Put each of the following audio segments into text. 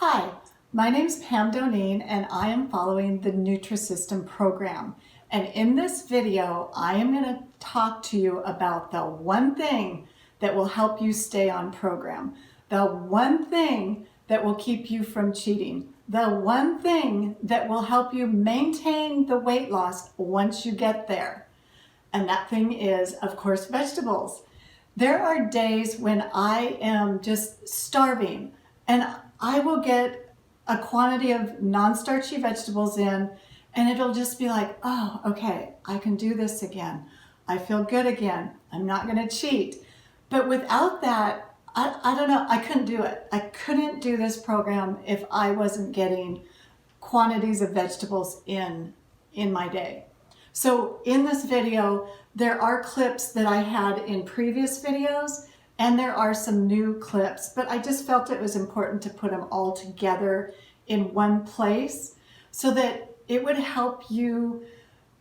Hi, my name's Pam Doneen and I am following the Nutrisystem program. And in this video, I am going to talk to you about the one thing that will help you stay on program. The one thing that will keep you from cheating. The one thing that will help you maintain the weight loss once you get there. And that thing is, of course, vegetables. There are days when I am just starving and I will get a quantity of non-starchy vegetables in and it'll just be like, oh, okay, I can do this again. I feel good again. I'm not going to cheat. But without that, I don't know, I couldn't do it. I couldn't do this program if I wasn't getting quantities of vegetables in my day. So in this video, there are clips that I had in previous videos and there are some new clips, but I just felt it was important to put them all together in one place so that it would help you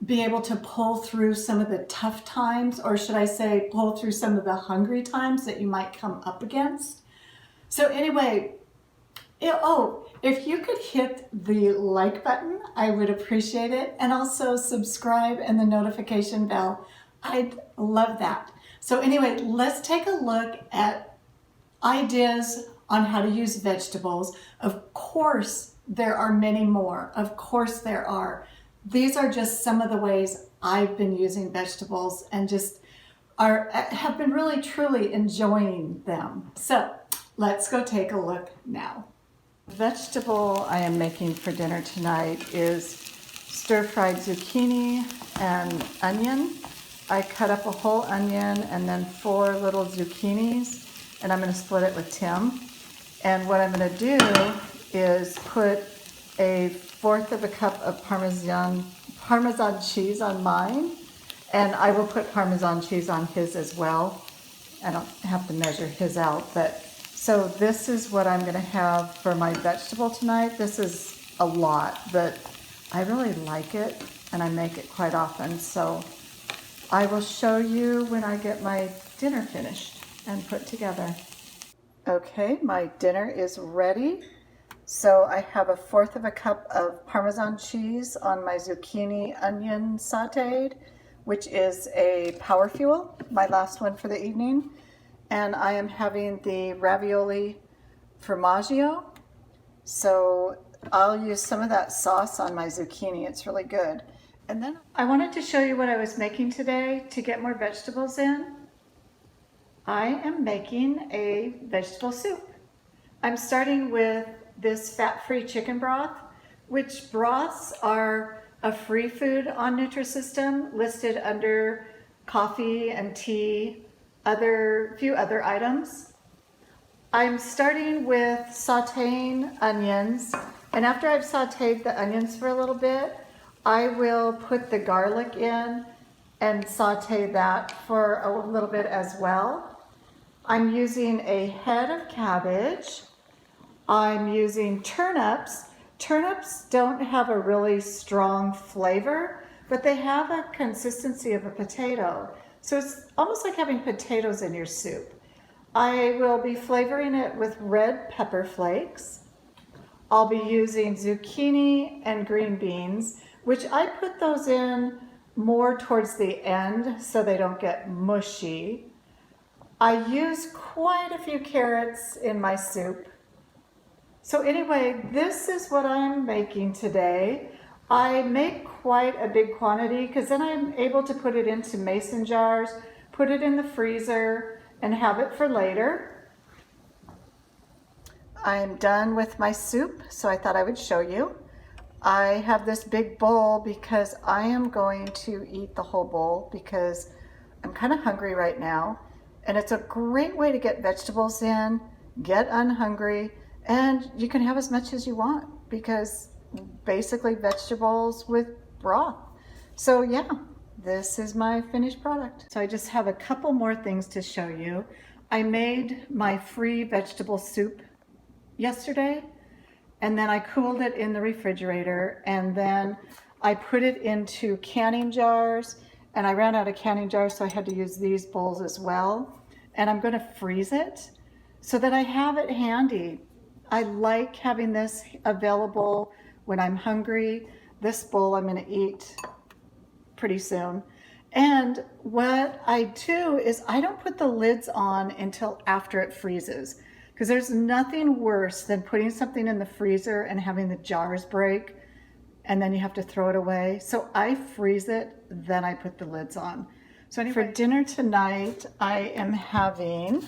be able to pull through some of the tough times, or should I say pull through some of the hungry times that you might come up against. So anyway, if you could hit the like button, I would appreciate it. And also subscribe and the notification bell. I'd love that. So anyway, let's take a look at ideas on how to use vegetables. Of course, there are many more. Of course there are. These are just some of the ways I've been using vegetables and just have been really, truly enjoying them. So let's go take a look now. The vegetable I am making for dinner tonight is stir-fried zucchini and onion. I cut up a whole onion and then 4 little zucchinis, and I'm going to split it with Tim. And what I'm going to do is put 1/4 of a cup of Parmesan cheese on mine, and I will put Parmesan cheese on his as well. I don't have to measure his out, but so this is what I'm going to have for my vegetable tonight. This is a lot, but I really like it and I make it quite often. So I will show you when I get my dinner finished and put together. Okay, my dinner is ready. So I have 1/4 of a cup of Parmesan cheese on my zucchini onion sauteed, which is a power fuel, my last one for the evening. And I am having the ravioli formaggio. So I'll use some of that sauce on my zucchini. It's really good. And then I wanted to show you what I was making today to get more vegetables in. I am making a vegetable soup. I'm starting with this fat-free chicken broth, which broths are a free food on Nutrisystem, listed under coffee and tea, few other items. I'm starting with sauteing onions, and after I've sauteed the onions for a little bit, I will put the garlic in and saute that for a little bit as well. I'm using a head of cabbage. I'm using turnips. Turnips don't have a really strong flavor, but they have a consistency of a potato. So it's almost like having potatoes in your soup. I will be flavoring it with red pepper flakes. I'll be using zucchini and green beans, which I put those in more towards the end so they don't get mushy. I use quite a few carrots in my soup. So anyway, this is what I'm making today. I make quite a big quantity because then I'm able to put it into mason jars, put it in the freezer, and have it for later. I'm done with my soup, so I thought I would show you. I have this big bowl because I am going to eat the whole bowl because I'm kind of hungry right now. And it's a great way to get vegetables in, get unhungry, and you can have as much as you want because basically vegetables with broth. So yeah, this is my finished product. So I just have a couple more things to show you. I made my free vegetable soup yesterday, and then I cooled it in the refrigerator, and then I put it into canning jars, and I ran out of canning jars, so I had to use these bowls as well. And I'm going to freeze it so that I have it handy I like having this available when I'm hungry. This bowl I'm going to eat pretty soon. And what I do is I don't put the lids on until after it freezes, because there's nothing worse than putting something in the freezer and having the jars break and then you have to throw it away. So I freeze it, then I put the lids on. So anyway, for dinner tonight, I am having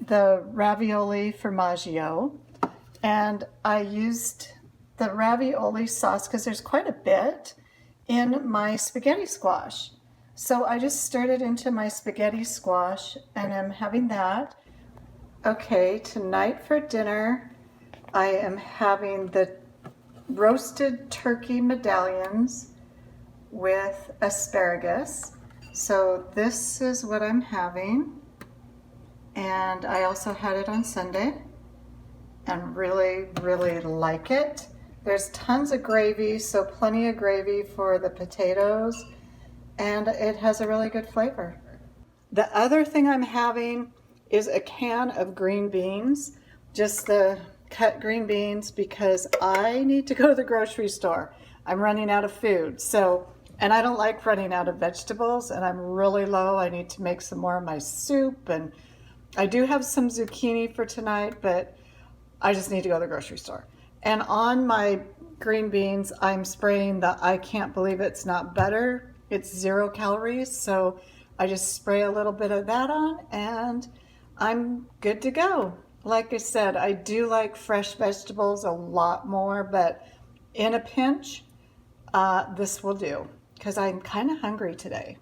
the ravioli formaggio, and I used the ravioli sauce because there's quite a bit in my spaghetti squash. So I just stirred it into my spaghetti squash and I'm having that. Okay, tonight for dinner, I am having the roasted turkey medallions with asparagus. So this is what I'm having. And I also had it on Sunday and really, really like it. There's tons of gravy, so plenty of gravy for the potatoes, and it has a really good flavor. The other thing I'm having is a can of green beans, just the cut green beans, because I need to go to the grocery store. I'm running out of food, and I don't like running out of vegetables, and I'm really low. I need to make some more of my soup, and I do have some zucchini for tonight, but I just need to go to the grocery store. And on my green beans, I'm spraying the I can't believe it's not butter. It's 0 calories, so I just spray a little bit of that on and I'm good to go. Like I said, I do like fresh vegetables a lot more, but in a pinch, this will do because I'm kind of hungry today.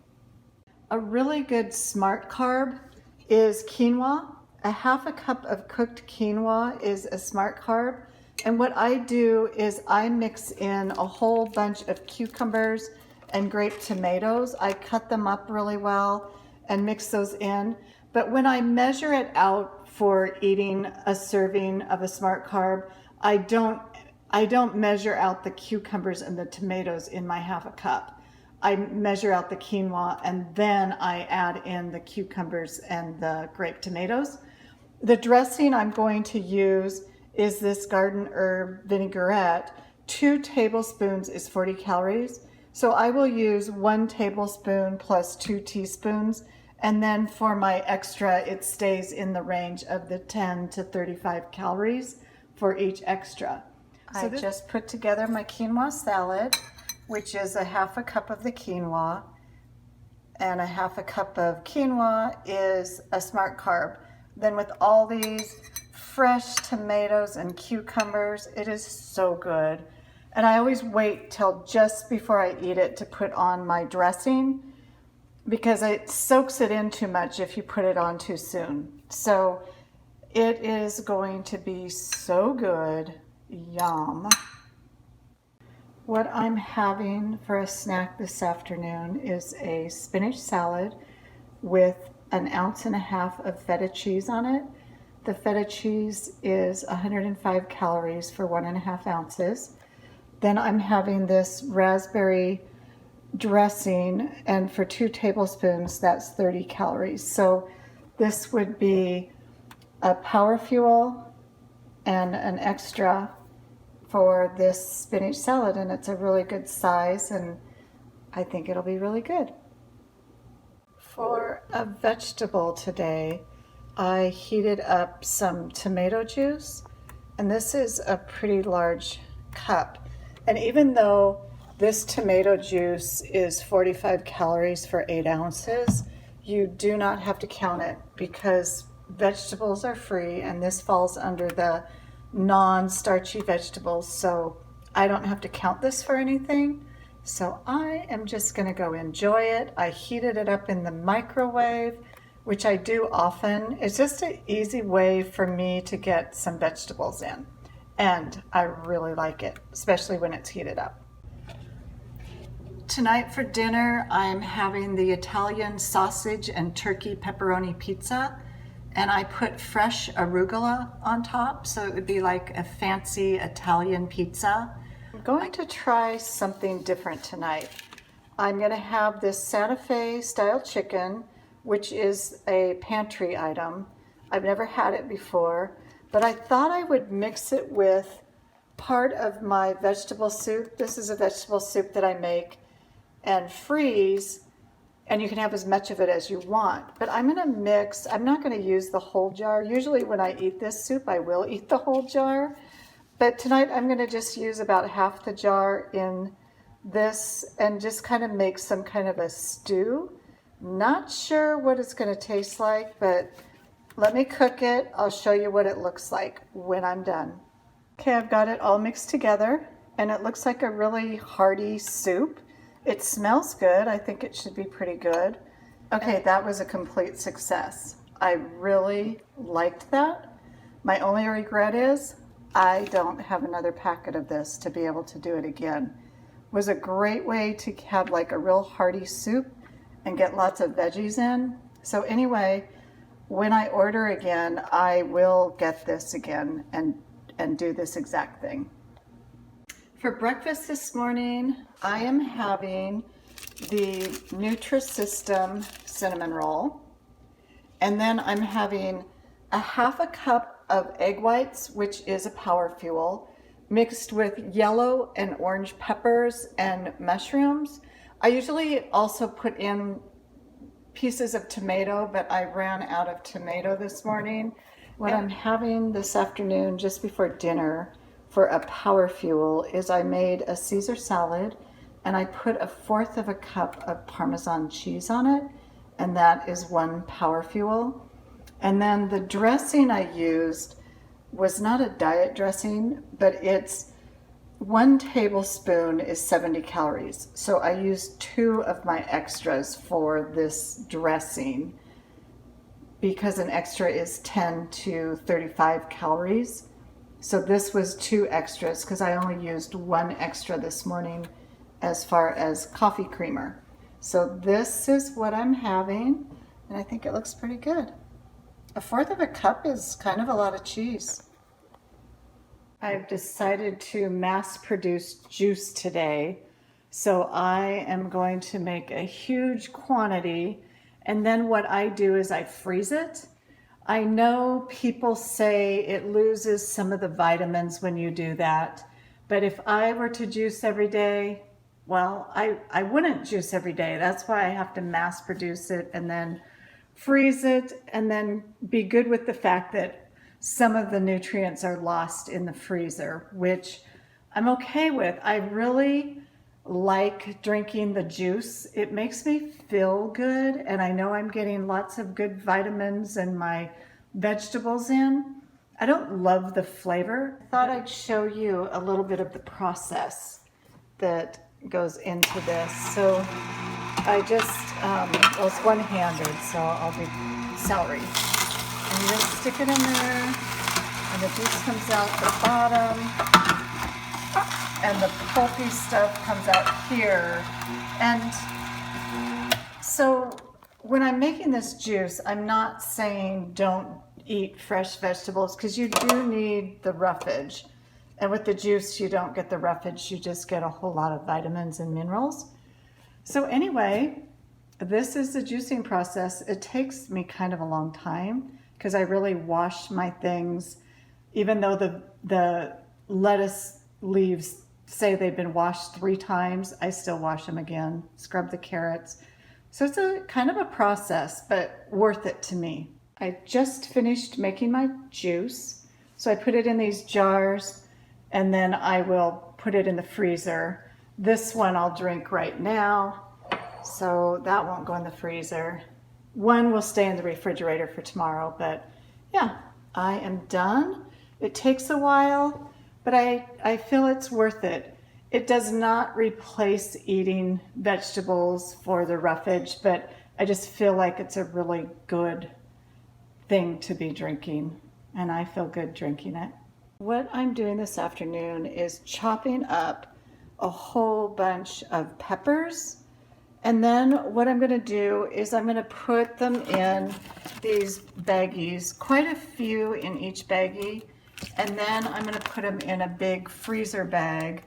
A really good smart carb is quinoa. A half a cup of cooked quinoa is a smart carb. And what I do is I mix in a whole bunch of cucumbers and grape tomatoes. I cut them up really well and mix those in. But when I measure it out for eating a serving of a smart carb, I don't measure out the cucumbers and the tomatoes in my half a cup. I measure out the quinoa and then I add in the cucumbers and the grape tomatoes. The dressing I'm going to use is this garden herb vinaigrette. 2 tablespoons is 40 calories. So I will use 1 tablespoon plus 2 teaspoons. And then for my extra, it stays in the range of the 10 to 35 calories for each extra. So I just put together my quinoa salad, which is a half a cup of the quinoa, and a half a cup of quinoa is a smart carb. Then with all these fresh tomatoes and cucumbers, it is so good. And I always wait till just before I eat it to put on my dressing because it soaks it in too much if you put it on too soon. So it is going to be so good. Yum. What I'm having for a snack this afternoon is a spinach salad with 1.5 ounces of feta cheese on it. The feta cheese is 105 calories for 1.5 ounces. Then I'm having this raspberry dressing, and for 2 tablespoons, that's 30 calories. So this would be a power fuel and an extra for this spinach salad, and it's a really good size, and I think it'll be really good. For a vegetable today, I heated up some tomato juice, and this is a pretty large cup. And even though this tomato juice is 45 calories for 8 ounces, you do not have to count it because vegetables are free, and this falls under the non-starchy vegetables, so I don't have to count this for anything. So I am just going to go enjoy it. I heated it up in the microwave, which I do often. It's just an easy way for me to get some vegetables in, and I really like it, especially when it's heated up. Tonight for dinner, I'm having the Italian sausage and turkey pepperoni pizza. And I put fresh arugula on top, so it would be like a fancy Italian pizza. I'm going to try something different tonight. I'm going to have this Santa Fe style chicken, which is a pantry item. I've never had it before, but I thought I would mix it with part of my vegetable soup. This is a vegetable soup that I make and freeze, and you can have as much of it as you want. But I'm gonna mix, I'm not gonna use the whole jar. Usually when I eat this soup, I will eat the whole jar. But tonight I'm gonna just use about half the jar in this and just kind of make some kind of a stew. Not sure what it's gonna taste like, but let me cook it. I'll show you what it looks like when I'm done. Okay, I've got it all mixed together and it looks like a really hearty soup. It smells good. I think it should be pretty good. Okay, that was a complete success. I really liked that. My only regret is I don't have another packet of this to be able to do it again. It was a great way to have like a real hearty soup and get lots of veggies in. So anyway, when I order again, I will get this again and do this exact thing. For breakfast this morning, I am having the Nutrisystem cinnamon roll. And then I'm having a half a cup of egg whites, which is a power fuel, mixed with yellow and orange peppers and mushrooms. I usually also put in pieces of tomato, but I ran out of tomato this morning. What I'm having this afternoon just before dinner for a power fuel is I made a Caesar salad and I put 1/4 of a cup of Parmesan cheese on it, and that is one power fuel. And then the dressing I used was not a diet dressing, but it's 1 tablespoon is 70 calories. So I used 2 of my extras for this dressing because an extra is 10 to 35 calories. So this was 2 extras because I only used 1 extra this morning as far as coffee creamer. So this is what I'm having, and I think it looks pretty good. 1/4 of a cup is kind of a lot of cheese. I've decided to mass produce juice today. So I am going to make a huge quantity, and then what I do is I freeze it. I know people say it loses some of the vitamins when you do that, but if I were to juice every day, well, I wouldn't juice every day. That's why I have to mass produce it and then freeze it and then be good with the fact that some of the nutrients are lost in the freezer, which I'm okay with. I really like drinking the juice. It makes me feel good, and I know I'm getting lots of good vitamins and my vegetables in. I don't love the flavor. I thought I'd show you a little bit of the process that goes into this. So I just, well, it's one-handed, so I'll do celery. And you just stick it in there, and the juice comes out the bottom, and the pulpy stuff comes out here. And so when I'm making this juice, I'm not saying don't eat fresh vegetables, because you do need the roughage. And with the juice, you don't get the roughage, you just get a whole lot of vitamins and minerals. So anyway, this is the juicing process. It takes me kind of a long time because I really wash my things. Even though the lettuce leaves say they've been washed 3 times, I still wash them again, scrub the carrots. So it's a kind of a process, but worth it to me. I just finished making my juice. So I put it in these jars and then I will put it in the freezer. This one I'll drink right now, so that won't go in the freezer. One will stay in the refrigerator for tomorrow, but yeah, I am done. It takes a while, but I feel it's worth it. It does not replace eating vegetables for the roughage, but I just feel like it's a really good thing to be drinking, and I feel good drinking it. What I'm doing this afternoon is chopping up a whole bunch of peppers, and then what I'm going to do is I'm going to put them in these baggies, quite a few in each baggie, and then I'm going to put them in a big freezer bag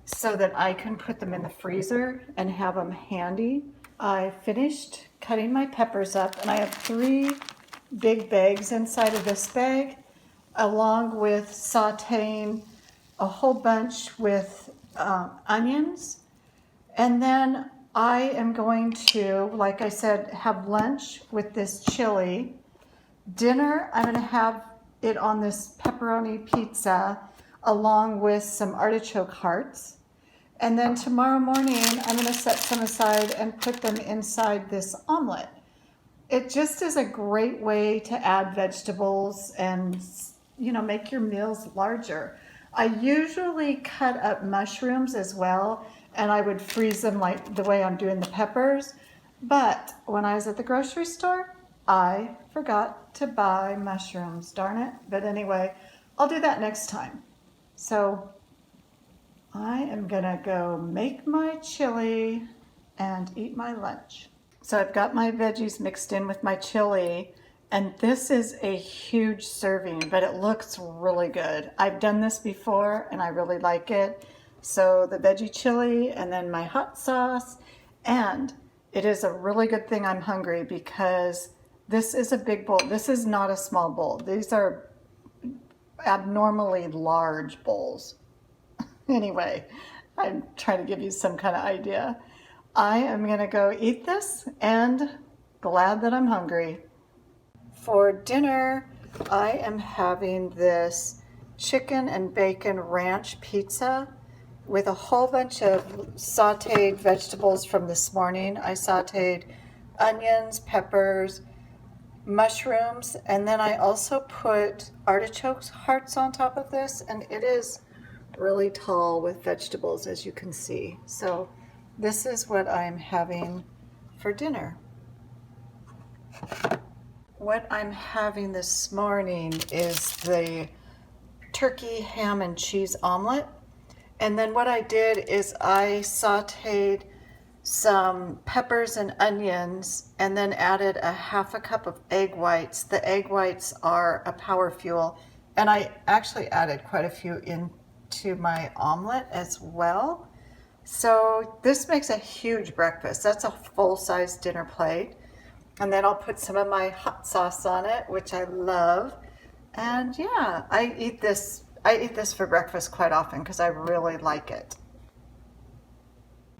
so that I can put them in the freezer and have them handy. I finished cutting my peppers up, and I have 3 big bags inside of this bag. along with sauteing a whole bunch with onions. And then I am going to, like I said, have lunch with this chili. Dinner, I'm going to have it on this pepperoni pizza along with some artichoke hearts. And then tomorrow morning, I'm going to set some aside and put them inside this omelet. It just is a great way to add vegetables and, you know, make your meals larger. I usually cut up mushrooms as well, and I would freeze them like the way I'm doing the peppers. But when I was at the grocery store, I forgot to buy mushrooms, darn it. But anyway, I'll do that next time. So I am gonna go make my chili and eat my lunch. So I've got my veggies mixed in with my chili, and this is a huge serving, but it looks really good. I've done this before and I really like it. So the veggie chili and then my hot sauce, and it is a really good thing I'm hungry because this is a big bowl. This is not a small bowl. These are abnormally large bowls. Anyway, I'm trying to give you some kind of idea. I am gonna go eat this and glad that I'm hungry. For dinner, I am having this chicken and bacon ranch pizza with a whole bunch of sauteed vegetables from this morning. I sauteed onions, peppers, mushrooms, and then I also put artichoke hearts on top of this, and it is really tall with vegetables, as you can see. So this is what I'm having for dinner. What I'm having this morning is the turkey, ham, and cheese omelet. And then what I did is I sauteed some peppers and onions and then added a half a cup of egg whites. The egg whites are a power fuel, and I actually added quite a few into my omelet as well. So this makes a huge breakfast. That's a full-size dinner plate. And then I'll put some of my hot sauce on it, which I love. And yeah, I eat this for breakfast quite often because I really like it.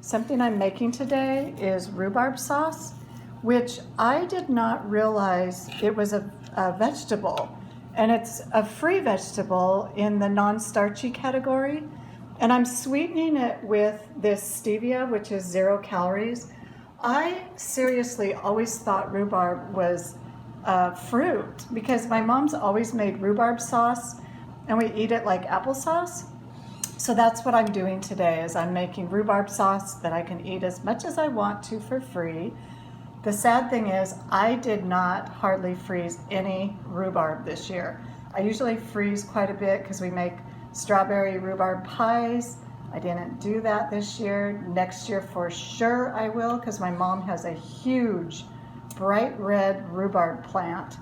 Something I'm making today is rhubarb sauce, which I did not realize it was a vegetable. And it's a free vegetable in the non-starchy category. And I'm sweetening it with this stevia, which is 0 calories. I seriously always thought rhubarb was fruit because my mom's always made rhubarb sauce and we eat it like applesauce. So that's what I'm doing today is I'm making rhubarb sauce that I can eat as much as I want to for free. The sad thing is I did not hardly freeze any rhubarb this year. I usually freeze quite a bit because we make strawberry rhubarb pies. I didn't do that this year. Next year for sure I will because my mom has a huge bright red rhubarb plant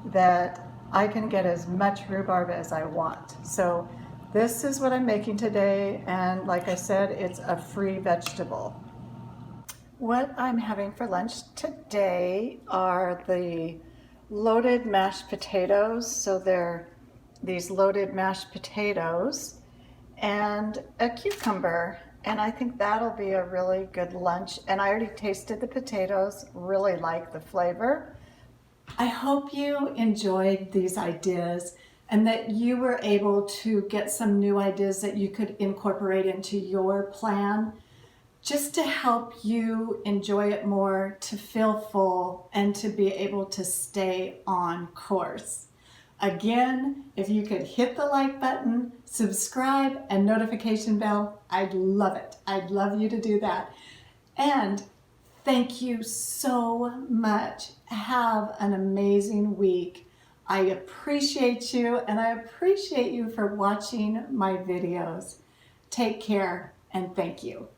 that I can get as much rhubarb as I want. So this is what I'm making today, and like I said, it's a free vegetable. What I'm having for lunch today are the loaded mashed potatoes. So they're these loaded mashed potatoes and a cucumber, and I think that'll be a really good lunch. And I already tasted the potatoes, really like the flavor. I hope you enjoyed these ideas and that you were able to get some new ideas that you could incorporate into your plan just to help you enjoy it more, to feel full, and to be able to stay on course. Again, if you could hit the like button, subscribe, and notification bell, I'd love it. I'd love you to do that. And thank you so much. Have an amazing week. I appreciate you, and I appreciate you for watching my videos. Take care, and thank you.